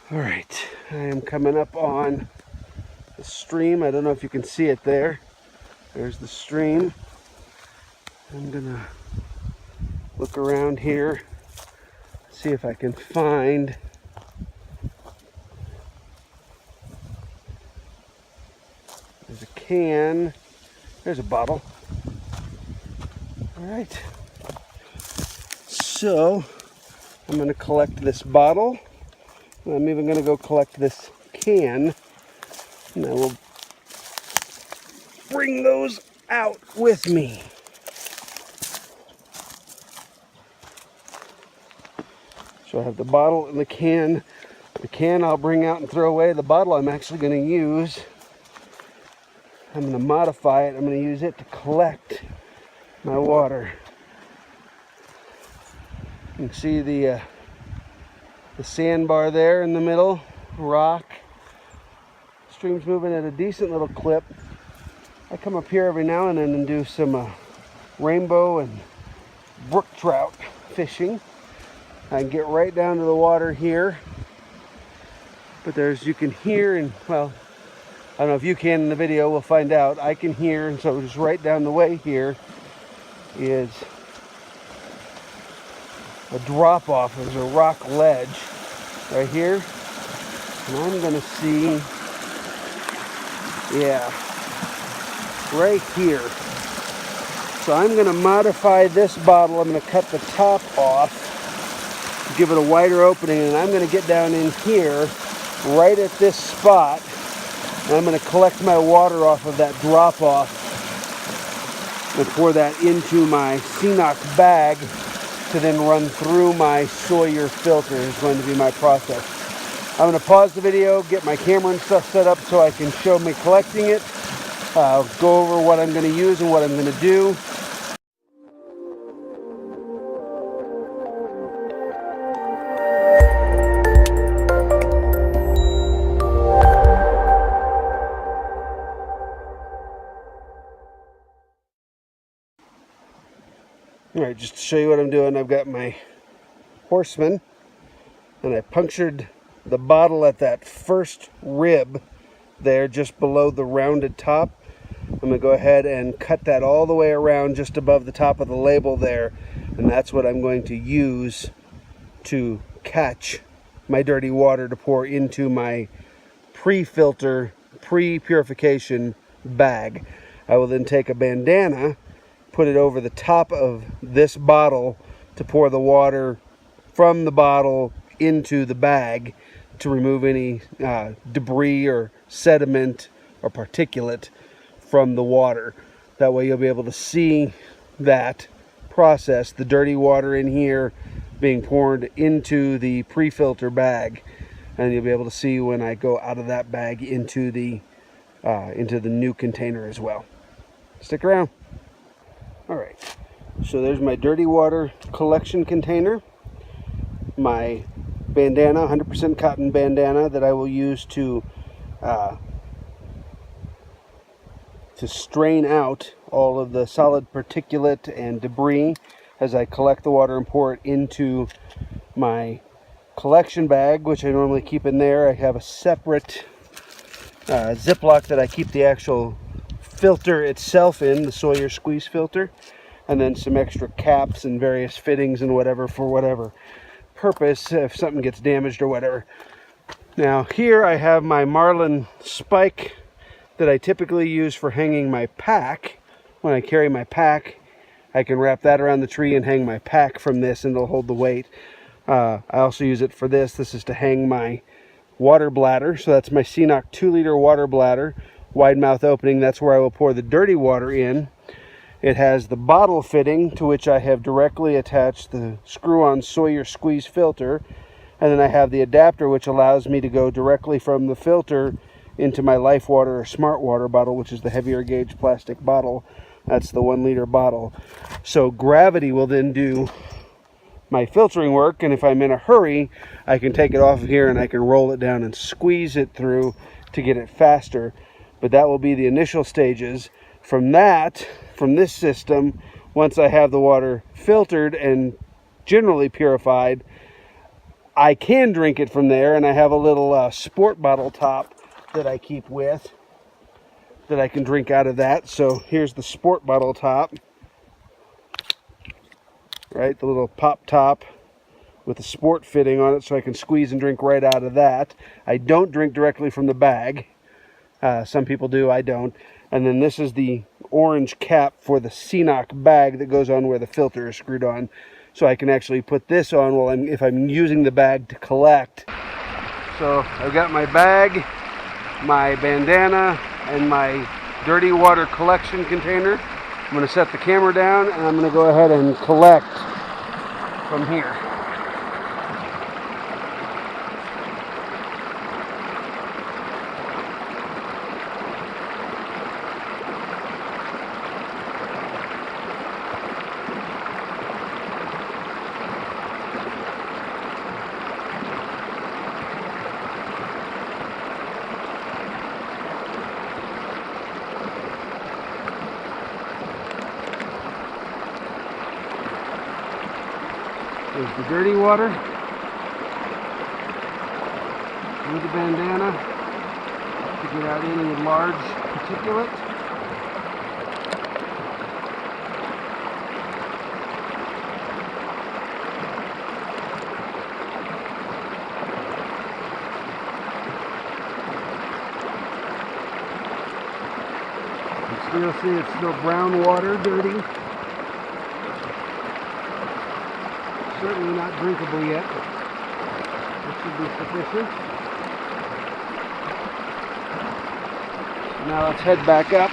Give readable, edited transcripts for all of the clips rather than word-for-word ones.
All right, I am coming up on the stream. I don't know if you can see it there. There's the stream. I'm gonna look around here, see if I can find there's a can, there's a bottle. All right, so I'm gonna collect this bottle. I'm even gonna go collect this can, and I will bring those out with me. So I have the bottle and the can. The can I'll bring out and throw away. The bottle I'm actually going to use. I'm going to modify it. I'm going to use it to collect my water. You can see the sandbar there in the middle, rock. Stream's moving at a decent little clip. I come up here every now and then and do some rainbow and brook trout fishing. I can get right down to the water here, but there's, you can hear, and well, I don't know if you can in the video, we'll find out. I can hear, and so just right down the way here is a drop off. There's a rock ledge right here, and I'm gonna see, yeah, right here. So I'm gonna modify this bottle. I'm gonna cut the top off, give it a wider opening, and I'm going to get down in here right at this spot, and I'm going to collect my water off of that drop off and pour that into my Ceenox bag to then run through my Sawyer filter is going to be my process. I'm going to pause the video, get my camera and stuff set up so I can show me collecting it. I'll go over what I'm going to use and what I'm going to do. All right, just to show you what I'm doing, I've got my Horseman, and I punctured the bottle at that first rib there, just below the rounded top. I'm going to go ahead and cut that all the way around just above the top of the label there, and that's what I'm going to use to catch my dirty water to pour into my pre-filter, pre-purification bag. I will then take a bandana, put it over the top of this bottle to pour the water from the bottle into the bag to remove any debris or sediment or particulate from the water. That way you'll be able to see that process, the dirty water in here being poured into the pre-filter bag, and you'll be able to see when I go out of that bag into the new container as well. Stick around. All right, so there's my dirty water collection container, my bandana, 100% cotton bandana that I will use to strain out all of the solid particulate and debris as I collect the water and pour it into my collection bag, which I normally keep in there. I have a separate Ziploc that I keep the actual filter itself in, the Sawyer squeeze filter, and then some extra caps and various fittings and whatever for whatever purpose if something gets damaged or whatever. Now here I have my Marlin spike that I typically use for hanging my pack. When I carry my pack, I can wrap that around the tree and hang my pack from this, and it'll hold the weight. I also use it for this. This is to hang my water bladder. So that's my Ceenox 2-liter water bladder, wide mouth opening. That's where I will pour the dirty water in. It has the bottle fitting to which I have directly attached the screw-on Sawyer squeeze filter, and then I have the adapter which allows me to go directly from the filter into my Life Water or Smart Water bottle, which is the heavier gauge plastic bottle. That's the 1-liter bottle. So gravity will then do my filtering work, and if I'm in a hurry, I can take it off of here and I can roll it down and squeeze it through to get it faster. But that will be the initial stages. From this system, once I have the water filtered and generally purified, I can drink it from there, and I have a little sport bottle top that I keep with that I can drink out of that. So here's the sport bottle top, right? The little pop top with a sport fitting on it, so I can squeeze and drink right out of that. I don't drink directly from the bag. Some people do, I don't. And then this is the orange cap for the CNOC bag that goes on where the filter is screwed on. So I can actually put this on while if I'm using the bag to collect. So I've got my bag, my bandana, and my dirty water collection container. I'm going to set the camera down, and I'm going to go ahead and collect from here. There's the dirty water with the bandana to get out any large particulate. You still see it's still brown water, dirty. Certainly not drinkable yet. This should be sufficient. Now let's head back up.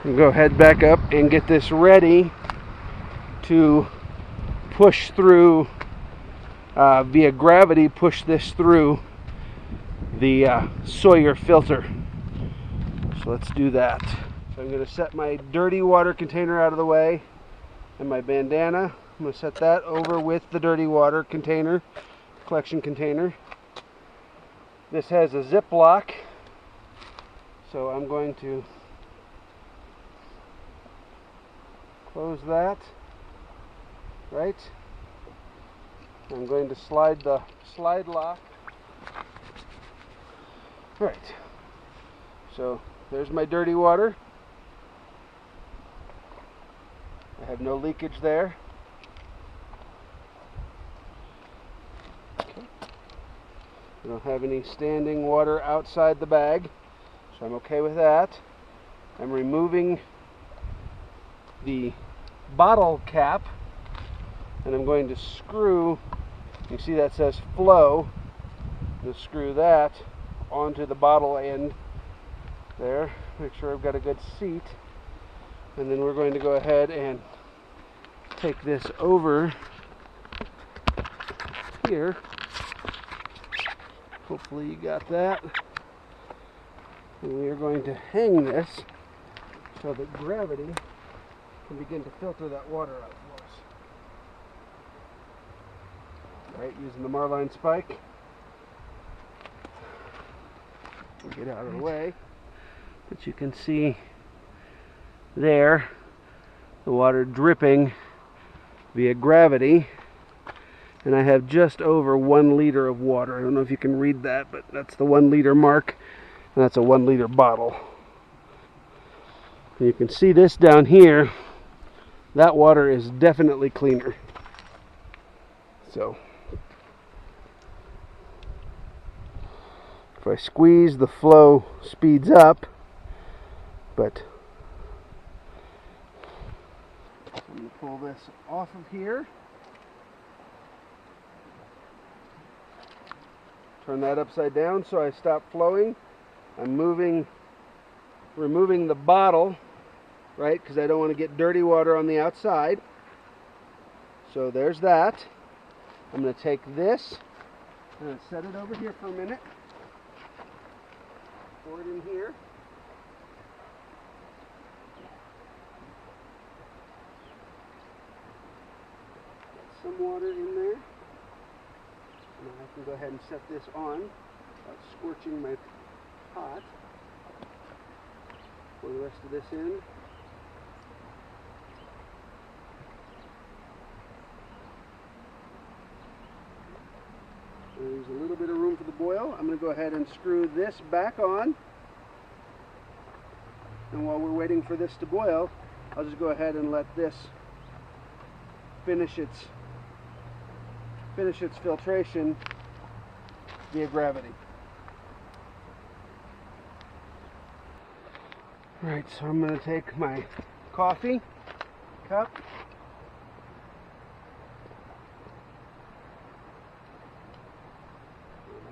And go head back up and get this ready to push through via gravity, push this through the Sawyer filter. So let's do that. So I'm going to set my dirty water container out of the way and my bandana. I'm going to set that over with the dirty water container, collection container. This has a zip lock, so I'm going to close that, right? I'm going to slide the slide lock. Right. So there's my dirty water. I have no leakage there. Okay. I don't have any standing water outside the bag, so I'm okay with that. I'm removing the bottle cap, and I'm going to screw, you see that says flow, I'm going to screw that onto the bottle end there, make sure I've got a good seat, and then we're going to go ahead and take this over here. Hopefully you got that. And we are going to hang this so that gravity can begin to filter that water out for us. Right, using the Marline spike. We'll get out of the way. But you can see there the water dripping via gravity, and I have just over 1 liter of water. I don't know if you can read that, but that's the 1 liter mark, and that's a 1 liter bottle. And you can see this down here, that water is definitely cleaner. So if I squeeze, the flow speeds up, but I'm going to pull this off of here. Turn that upside down so I stop flowing. I'm removing the bottle, right, because I don't want to get dirty water on the outside. So there's that. I'm going to take this, I'm going to set it over here for a minute. Pour it in here. Some water in there. Now I can go ahead and set this on without scorching my pot. Pour the rest of this in. boil, I'm going to go ahead and screw this back on. And while we're waiting for this to boil, I'll just go ahead and let this finish its filtration via gravity. Alright, so I'm going to take my coffee cup,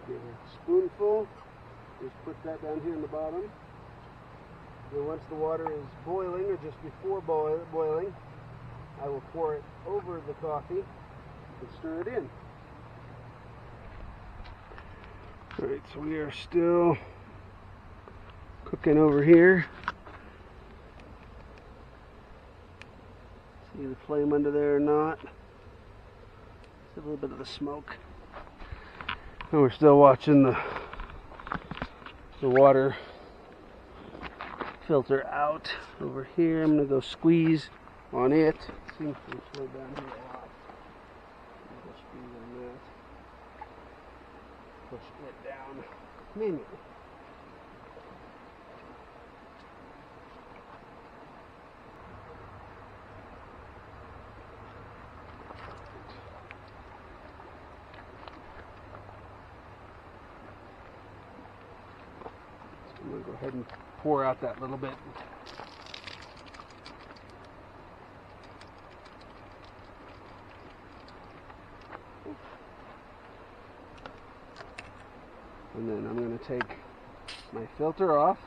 give it a spoonful, just put that down here in the bottom. Then once the water is boiling, or just before boiling, I will pour it over the coffee and stir it in. Alright, so we are still cooking over here. See the flame under there or not? Just a little bit of the smoke. And we're still watching the water filter out over here. I'm going to go squeeze on it. Seems to slow down here a lot. Go squeeze on that. Push it down manually. So I'm going to go ahead and pour out that little bit. And then I'm going to take my filter off.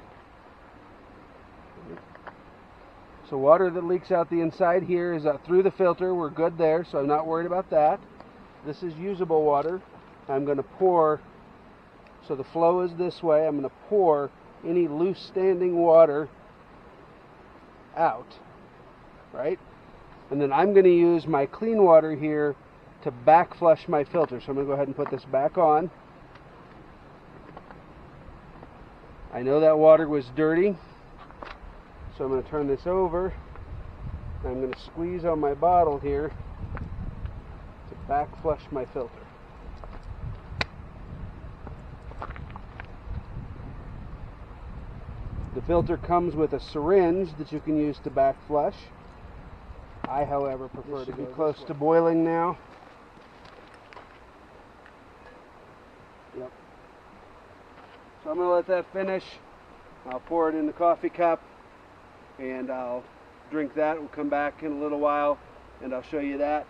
So water that leaks out the inside here is out through the filter. We're good there, so I'm not worried about that. This is usable water. I'm going to pour, so the flow is this way. I'm going to pour any loose standing water out, right? And then I'm going to use my clean water here to back flush my filter. So I'm going to go ahead and put this back on. I know that water was dirty, so I'm going to turn this over. I'm going to squeeze on my bottle here to back flush my filter. The filter comes with a syringe that you can use to back flush. I, however, prefer to be close to boiling now. Yep. So I'm going to let that finish. I'll pour it in the coffee cup and I'll drink that. We'll come back in a little while and I'll show you that,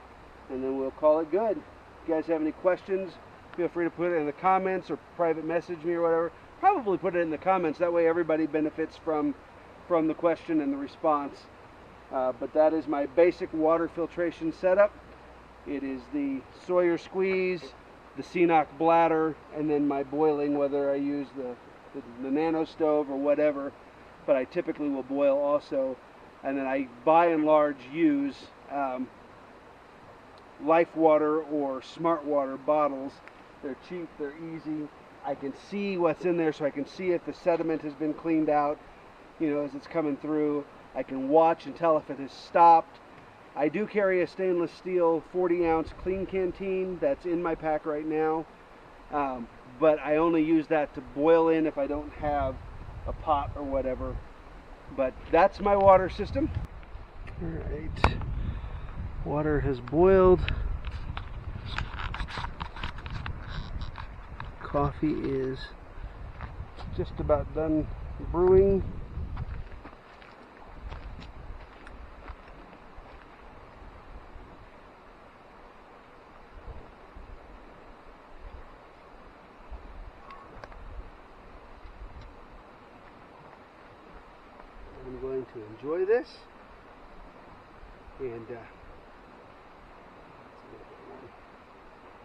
and then we'll call it good. If you guys have any questions, feel free to put it in the comments or private message me or whatever. Probably put it in the comments, that way everybody benefits from the question and the response. But that is my basic water filtration setup. It is the Sawyer squeeze, the Ceenoc bladder, and then my boiling, whether I use the nano stove or whatever, but I typically will boil also. And then I, by and large, use Life Water or Smart Water bottles. They're cheap, they're easy. I can see what's in there, so I can see if the sediment has been cleaned out, you know, as it's coming through. I can watch and tell if it has stopped. I do carry a stainless steel 40-ounce clean canteen that's in my pack right now, but I only use that to boil in if I don't have a pot or whatever. But that's my water system. All right, water has boiled. Coffee is just about done brewing. I'm going to enjoy this, and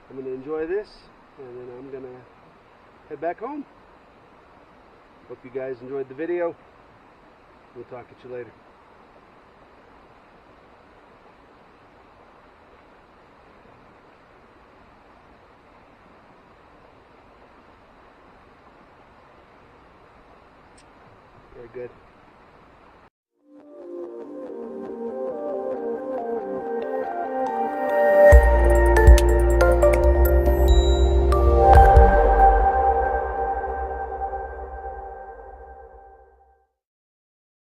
I'm going to enjoy this, and then I'm going to head back home. Hope you guys enjoyed the video. We'll talk at you later. Very good.